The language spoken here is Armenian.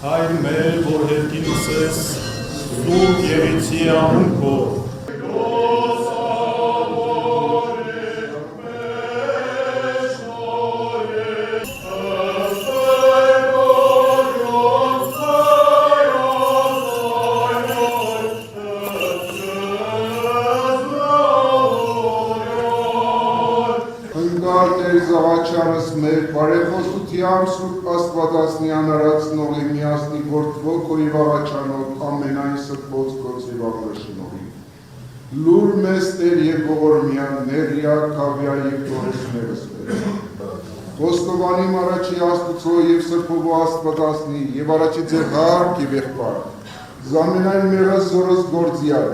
Հայր մեր, որ հետքինս ես, սուրբ Եղիցի անունքով, Ընկալներ զավաչանս մեր բարեխոսությամբ Սուրբ Աստվածածնյան արածնողի միասնի գործվող կոյվ աղաչանոտ ամենայն սրբոց գործիվ աղրաշնողի։ Լուր մեզ Տեր և ողորմյան ներյա կավյա և տորեսներս մեր։ Խոստովանի առաջի Աստուծո և սրբովո Աստվածածնի և առաջի ձեր հարկ և եղբար։ Զամենայն մեղս զորս գործյալ,